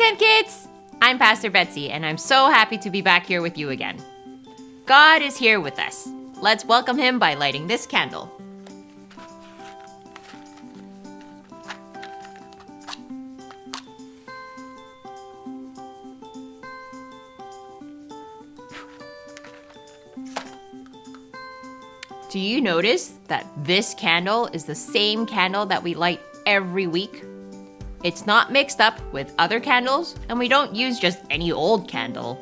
Tent Kids! I'm Pastor Betsy, and I'm so happy to be back here with you again. God is here with us. Let's welcome Him by lighting this candle. Do you notice that this candle is the same candle that we light every week? It's not mixed up with other candles, and we don't use just any old candle.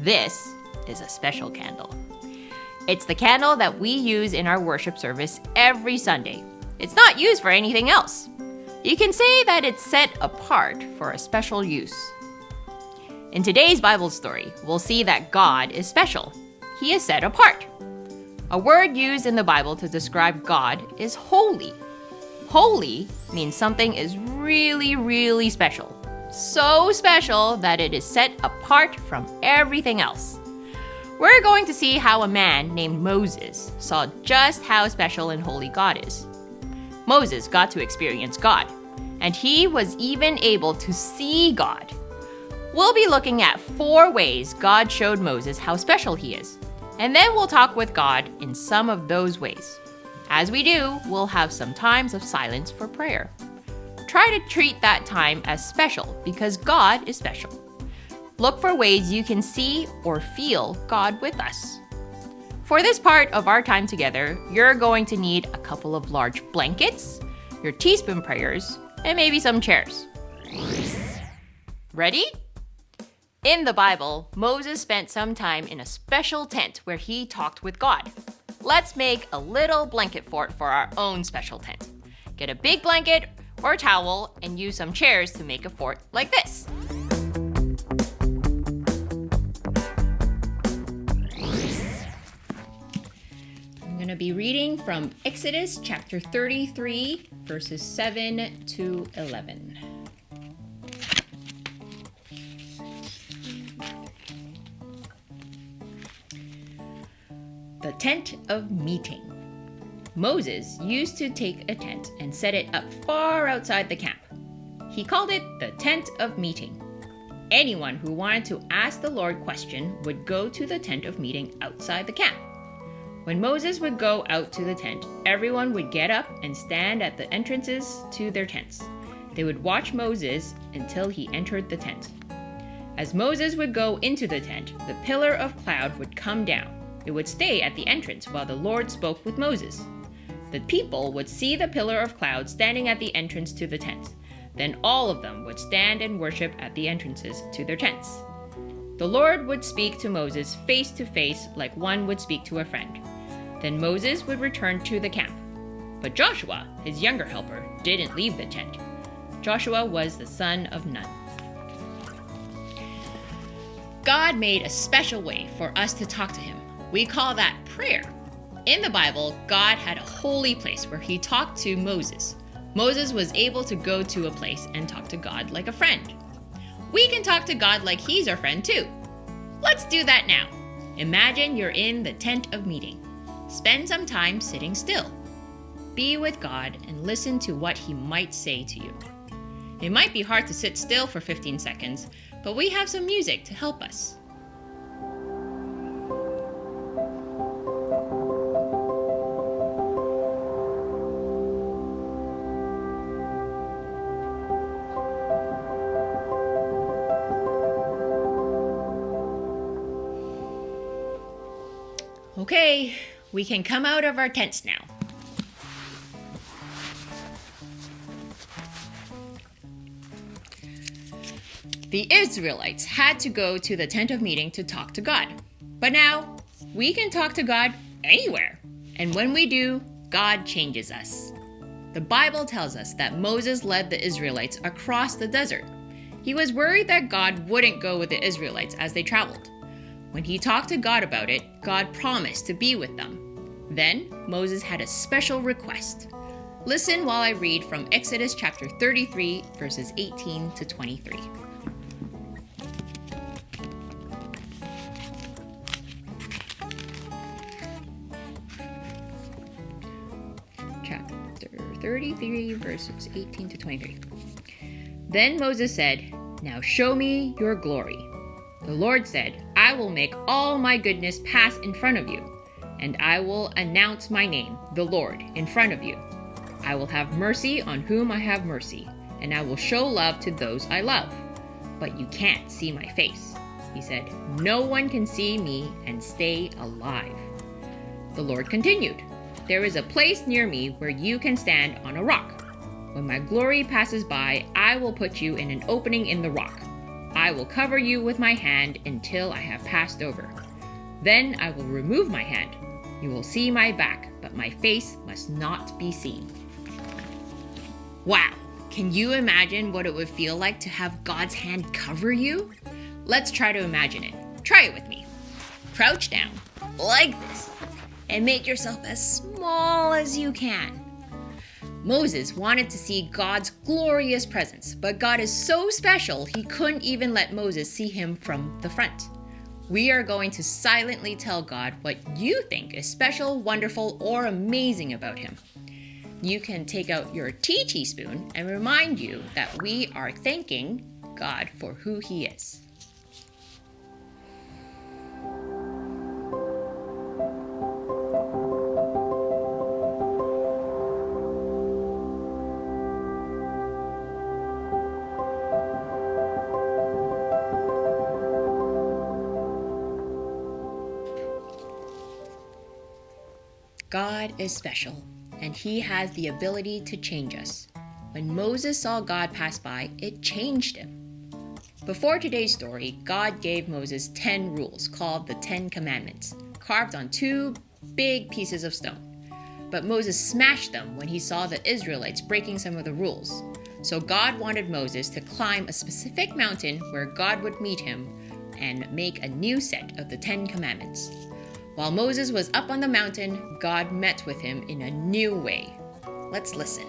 This is a special candle. It's the candle that we use in our worship service every Sunday. It's not used for anything else. You can say that it's set apart for a special use. In today's Bible story, we'll see that God is special. He is set apart. A word used in the Bible to describe God is holy. Holy means something is really, really special. So special that it is set apart from everything else. We're going to see how a man named Moses saw just how special and holy God is. Moses got to experience God, and he was even able to see God. We'll be looking at 4 ways God showed Moses how special he is. And then we'll talk with God in some of those ways. As we do, we'll have some times of silence for prayer. Try to treat that time as special because God is special. Look for ways you can see or feel God with us. For this part of our time together, you're going to need a couple of large blankets, your teaspoon prayers, and maybe some chairs. Ready? In the Bible, Moses spent some time in a special tent where he talked with God. Let's make a little blanket fort for our own special tent. Get a big blanket or a towel and use some chairs to make a fort like this. I'm going to be reading from Exodus chapter 33, verses 7 to 11. The tent of meeting. Moses used to take a tent and set it up far outside the camp. He called it the tent of meeting. Anyone who wanted to ask the Lord a question would go to the tent of meeting outside the camp. When Moses would go out to the tent, everyone would get up and stand at the entrances to their tents. They would watch Moses until he entered the tent. As Moses would go into the tent, the pillar of cloud would come down. It would stay at the entrance while the Lord spoke with Moses. The people would see the pillar of cloud standing at the entrance to the tent. Then all of them would stand and worship at the entrances to their tents. The Lord would speak to Moses face to face like one would speak to a friend. Then Moses would return to the camp. But Joshua, his younger helper, didn't leave the tent. Joshua was the son of Nun. God made a special way for us to talk to Him. We call that prayer. In the Bible, God had a holy place where He talked to Moses. Moses was able to go to a place and talk to God like a friend. We can talk to God like He's our friend too. Let's do that now. Imagine you're in the tent of meeting. Spend some time sitting still. Be with God and listen to what He might say to you. It might be hard to sit still for 15 seconds, but we have some music to help us. Okay, we can come out of our tents now. The Israelites had to go to the tent of meeting to talk to God. But now, we can talk to God anywhere. And when we do, God changes us. The Bible tells us that Moses led the Israelites across the desert. He was worried that God wouldn't go with the Israelites as they traveled. When he talked to God about it, God promised to be with them. Then, Moses had a special request. Listen while I read from Exodus chapter 33, verses 18 to 23. Chapter 33, verses 18 to 23. Then Moses said, Now show me your glory." The Lord said, "I will make all my goodness pass in front of you, and I will announce my name, the Lord, in front of you. I will have mercy on whom I have mercy, and I will show love to those I love. But you can't see my face." He said, "No one can see me and stay alive." The Lord continued, "There is a place near me where you can stand on a rock. When my glory passes by, I will put you in an opening in the rock. I will cover you with my hand until I have passed over. Then I will remove my hand. You will see my back, but my face must not be seen." Wow! Can you imagine what it would feel like to have God's hand cover you? Let's try to imagine it. Try it with me. Crouch down, like this, and make yourself as small as you can. Moses wanted to see God's glorious presence, but God is so special, he couldn't even let Moses see him from the front. We are going to silently tell God what you think is special, wonderful, or amazing about him. You can take out your teaspoon and remind you that we are thanking God for who he is. God is special, and he has the ability to change us. When Moses saw God pass by, it changed him. Before today's story, God gave Moses 10 rules called the 10 Commandments, carved on 2 big pieces of stone. But Moses smashed them when he saw the Israelites breaking some of the rules. So God wanted Moses to climb a specific mountain where God would meet him and make a new set of the 10 Commandments. While Moses was up on the mountain, God met with him in a new way. Let's listen.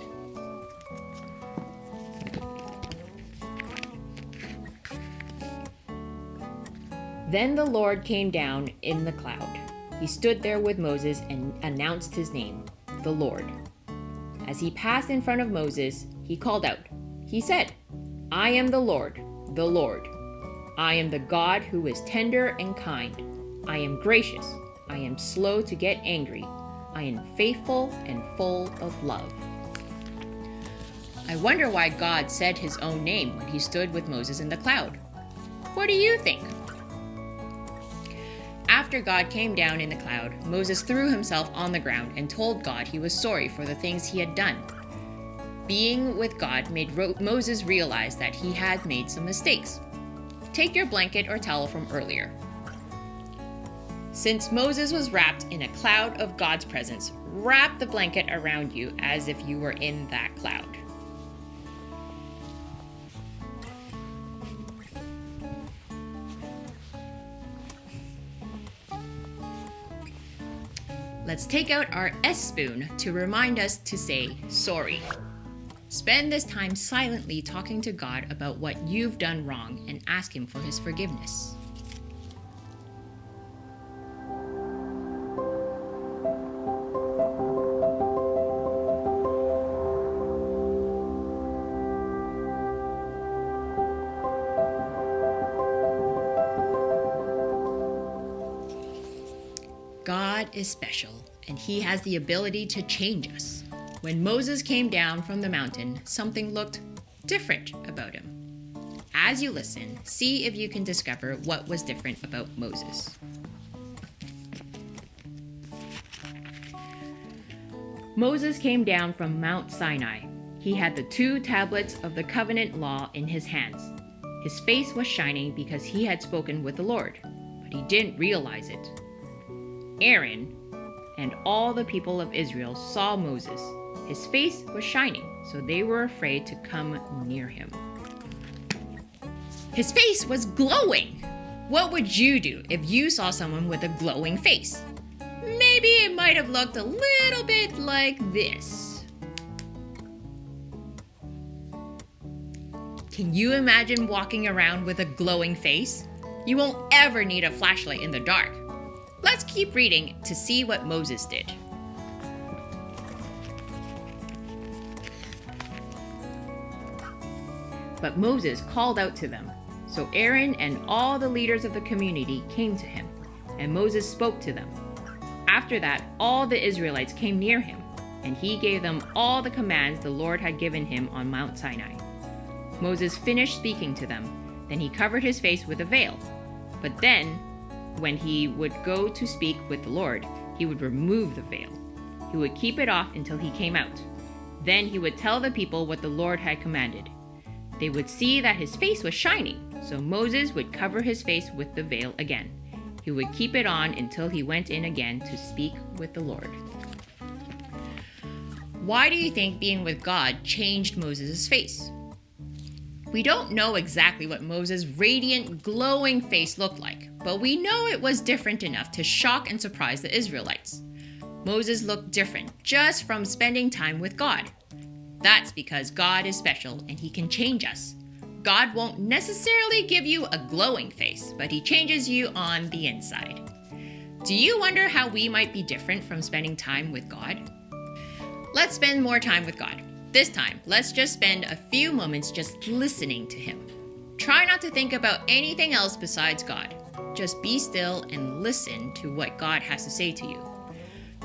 Then the Lord came down in the cloud. He stood there with Moses and announced his name, the Lord. As he passed in front of Moses, he called out. He said, "I am the Lord, the Lord. I am the God who is tender and kind. I am gracious. I am slow to get angry. I am faithful and full of love." I wonder why God said his own name when he stood with Moses in the cloud. What do you think? After God came down in the cloud, Moses threw himself on the ground and told God he was sorry for the things he had done. Being with God made Moses realize that he had made some mistakes. Take your blanket or towel from earlier. Since Moses was wrapped in a cloud of God's presence, wrap the blanket around you as if you were in that cloud. Let's take out our S spoon to remind us to say sorry. Spend this time silently talking to God about what you've done wrong and ask him for his forgiveness. God is special, and he has the ability to change us. When Moses came down from the mountain, something looked different about him. As you listen, see if you can discover what was different about Moses. Moses came down from Mount Sinai. He had the 2 tablets of the covenant law in his hands. His face was shining because he had spoken with the Lord, but he didn't realize it. Aaron and all the people of Israel saw Moses. His face was shining, so they were afraid to come near him. His face was glowing! What would you do if you saw someone with a glowing face? Maybe it might have looked a little bit like this. Can you imagine walking around with a glowing face? You won't ever need a flashlight in the dark. Let's keep reading to see what Moses did. But Moses called out to them. So Aaron and all the leaders of the community came to him, and Moses spoke to them. After that, all the Israelites came near him, and he gave them all the commands the Lord had given him on Mount Sinai. Moses finished speaking to them. Then he covered his face with a veil. But then, when he would go to speak with the Lord, he would remove the veil. He would keep it off until he came out. Then he would tell the people what the Lord had commanded. They would see that his face was shining, so Moses would cover his face with the veil again. He would keep it on until he went in again to speak with the Lord. Why do you think being with God changed Moses' face? We don't know exactly what Moses' radiant, glowing face looked like, but we know it was different enough to shock and surprise the Israelites. Moses looked different just from spending time with God. That's because God is special and he can change us. God won't necessarily give you a glowing face, but he changes you on the inside. Do you wonder how we might be different from spending time with God? Let's spend more time with God. This time, let's just spend a few moments just listening to him. Try not to think about anything else besides God. Just be still and listen to what God has to say to you.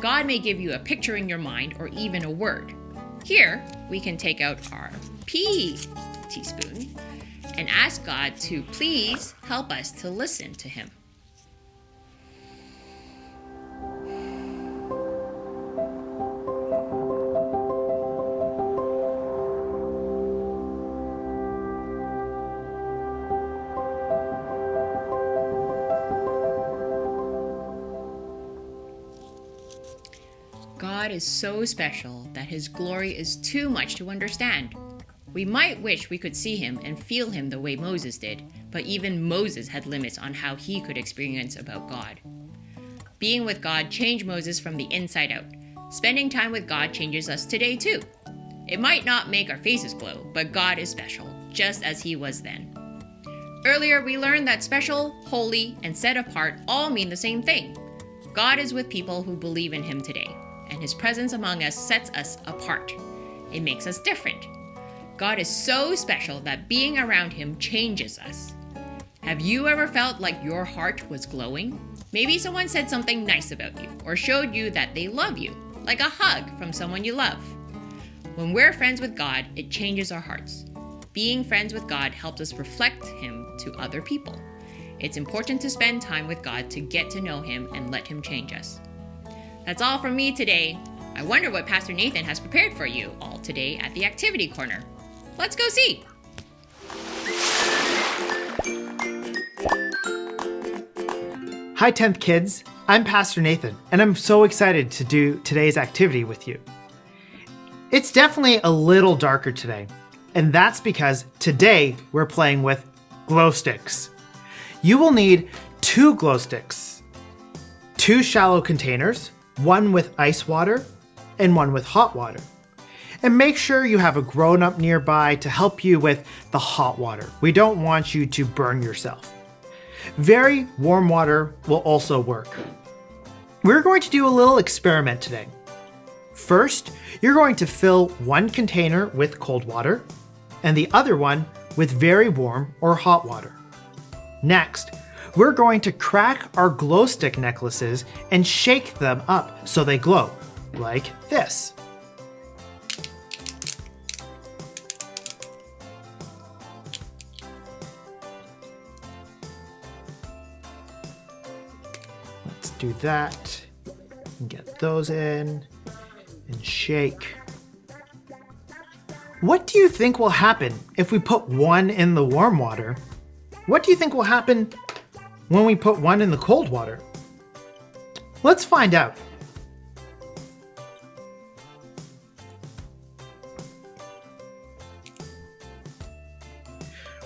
God may give you a picture in your mind or even a word. Here, we can take out our pea teaspoon and ask God to please help us to listen to him. God is so special that his glory is too much to understand. We might wish we could see him and feel him the way Moses did, but even Moses had limits on how he could experience about God. Being with God changed Moses from the inside out. Spending time with God changes us today too. It might not make our faces glow, but God is special, just as he was then. Earlier, we learned that special, holy, and set apart all mean the same thing. God is with people who believe in him today, and his presence among us sets us apart. It makes us different. God is so special that being around him changes us. Have you ever felt like your heart was glowing? Maybe someone said something nice about you or showed you that they love you, like a hug from someone you love. When we're friends with God, it changes our hearts. Being friends with God helps us reflect him to other people. It's important to spend time with God to get to know him and let him change us. That's all from me today. I wonder what Pastor Nathan has prepared for you all today at the Activity Corner. Let's go see. Hi 10th kids, I'm Pastor Nathan, and I'm so excited to do today's activity with you. It's definitely a little darker today, and that's because today we're playing with glow sticks. You will need 2 glow sticks, 2 shallow containers, one with ice water and one with hot water. And make sure you have a grown-up nearby to help you with the hot water. We don't want you to burn yourself. Very warm water will also work. We're going to do a little experiment today. First, you're going to fill one container with cold water and the other one with very warm or hot water. Next, we're going to crack our glow stick necklaces and shake them up so they glow, like this. Let's do that and get those in and shake. What do you think will happen if we put one in the warm water? What do you think will happen when we put one in the cold water? Let's find out.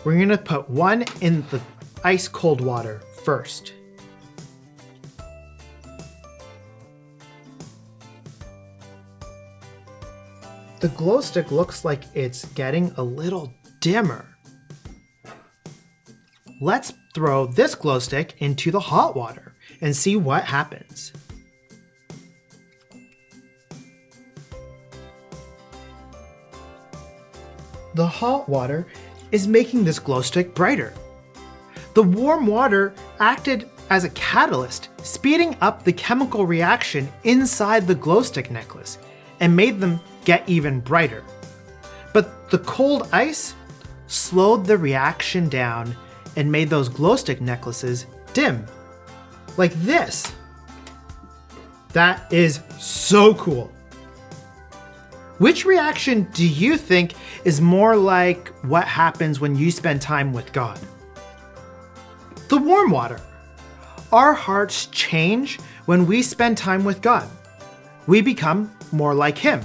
We're going to put one in the ice cold water first. The glow stick looks like it's getting a little dimmer. Let's throw this glow stick into the hot water and see what happens. The hot water is making this glow stick brighter. The warm water acted as a catalyst, speeding up the chemical reaction inside the glow stick necklace and made them get even brighter. But the cold ice slowed the reaction down and made those glow stick necklaces dim. Like this. That is so cool. Which reaction do you think is more like what happens when you spend time with God? The warm water. Our hearts change when we spend time with God. We become more like Him.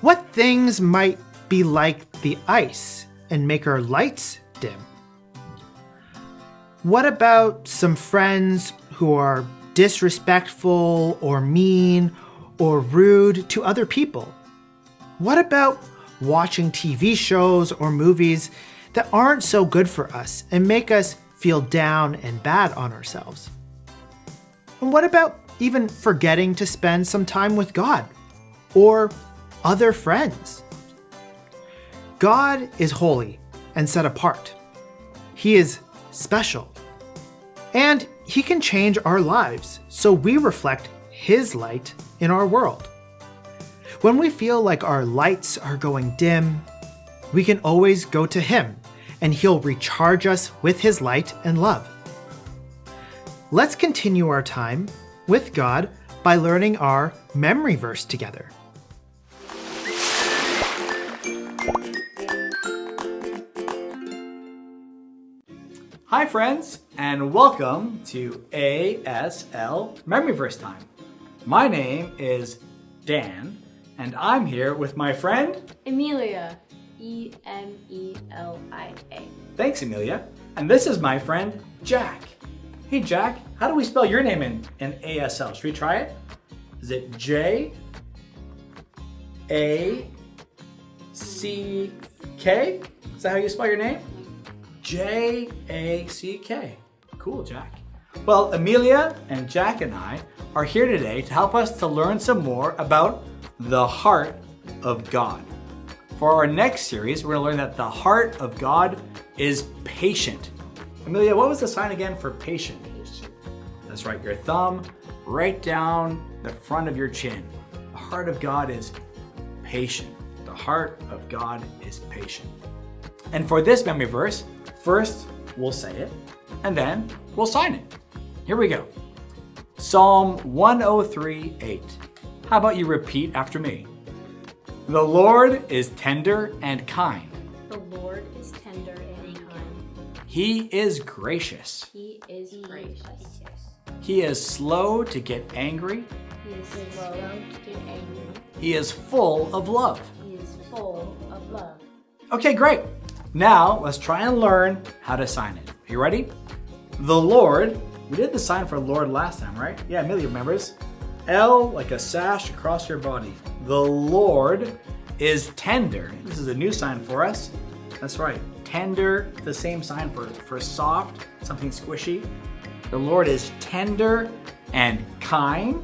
What things might be like the ice and make our lights dim? What about some friends who are disrespectful or mean or rude to other people? What about watching TV shows or movies that aren't so good for us and make us feel down and bad on ourselves? And what about even forgetting to spend some time with God or other friends? God is holy and set apart. He is special. And He can change our lives so we reflect His light in our world. When we feel like our lights are going dim, we can always go to Him and He'll recharge us with His light and love. Let's continue our time with God by learning our memory verse together. Hi friends, and welcome to ASL Memory Verse Time. My name is Dan, and I'm here with my friend Emilia, Emilia. Thanks, Emilia. And this is my friend Jack. Hey Jack, how do we spell your name in ASL? Should we try it? Is it J-A-C-K? Is that how you spell your name? J-A-C-K. Cool, Jack. Well, Emilia and Jack and I are here today to help us to learn some more about the heart of God. For our next series, we're going to learn that the heart of God is patient. Emilia, what was the sign again for patient? That's right, your thumb right down the front of your chin. The heart of God is patient. The heart of God is patient. And for this memory verse, first we'll say it, and then we'll sign it. Here we go. Psalm 103:8. How about you repeat after me? The Lord is tender and kind. The Lord is tender and kind. He is gracious. He is gracious. He is slow to get angry. He is slow to get angry. He is full of love. He is full of love. Okay, great. Now let's try and learn how to sign it. Are you ready? The Lord, we did the sign for Lord last time, right? Yeah, Amelia remembers. L like a sash across your body. The Lord is tender. This is a new sign for us. That's right. Tender, the same sign for soft, something squishy. The Lord is tender and kind.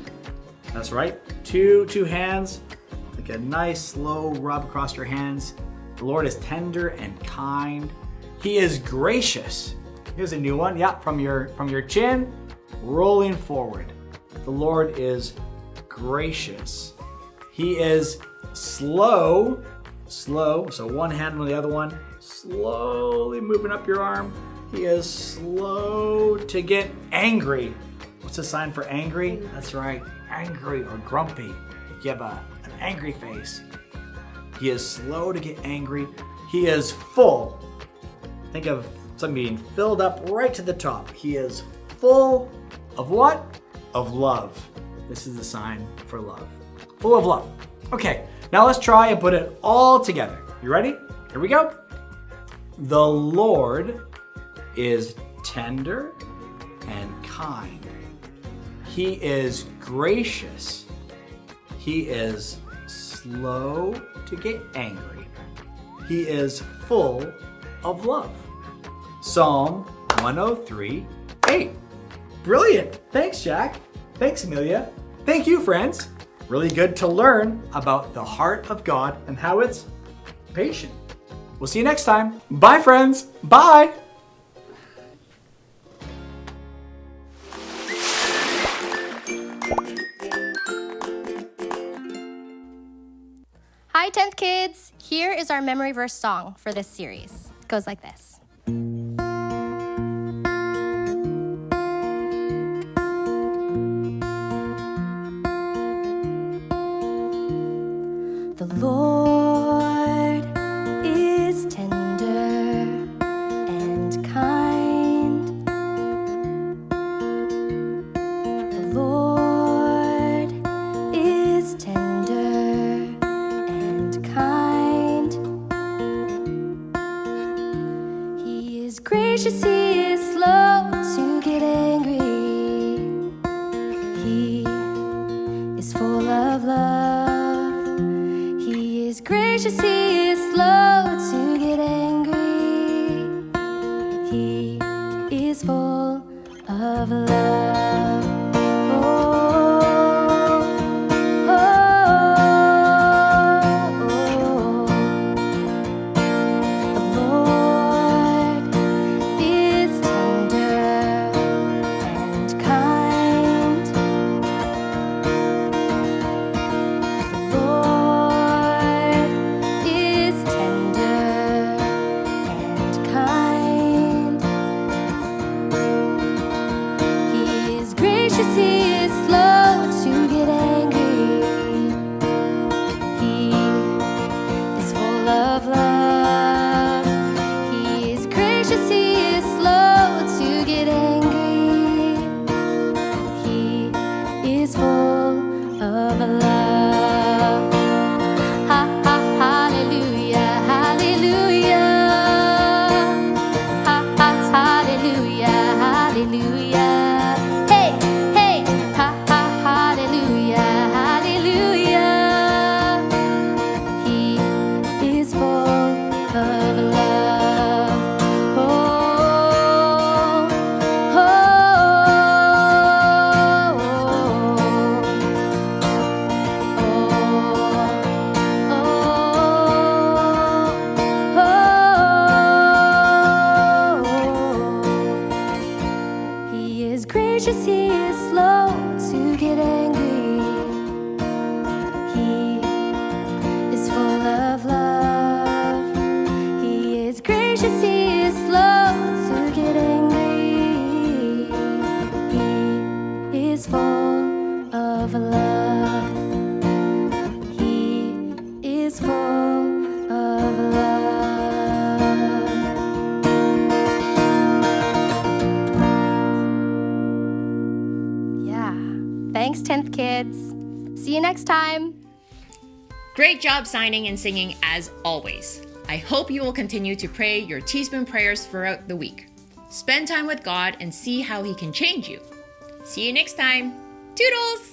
That's right. Two hands, like a nice slow rub across your hands. The Lord is tender and kind. He is gracious. Here's a new one. Yeah, from your chin, rolling forward. The Lord is gracious. He is slow, so one hand on the other one, slowly moving up your arm. He is slow to get angry. What's the sign for angry? That's right, angry or grumpy. You have an angry face. He is slow to get angry. He is full. Think of something being filled up right to the top. He is full of what? Of love. This is the sign for love. Full of love. Okay, now let's try and put it all together. You ready? Here we go. The Lord is tender and kind. He is gracious. He is slow to get angry. He is full of love. Psalm 103:8. Brilliant. Thanks, Jack. Thanks, Amelia. Thank you, friends. Really good to learn about the heart of God and how it's patient. We'll see you next time. Bye, friends. Bye. Hi, 10th kids! Here is our memory verse song for this series. It goes like this. The Lord is tender and kind. The Lord is tender and kind. He is gracious, he is slow to get angry. He is full of love. He is gracious, he is slow to get angry. He is full of love. The Lord is tender and kind. The Lord is tender and kind. He is gracious, he is slow to get angry. He is full of love. He is gracious, he is slow to get angry. He is full of love. Ha ha, hallelujah, hallelujah. Ha ha, hallelujah, hallelujah. Hey, hey, ha ha, hallelujah, hallelujah. He is full of love. Oh, oh, He is gracious, he is slow to get angry. He is full of love. He is gracious, he is slow to get angry. He is full of love. He is full of love. Yeah. Thanks, 10th kids. See you next time. Great job signing and singing as always. I hope you will continue to pray your teaspoon prayers throughout the week. Spend time with God and see how He can change you. See you next time. Toodles!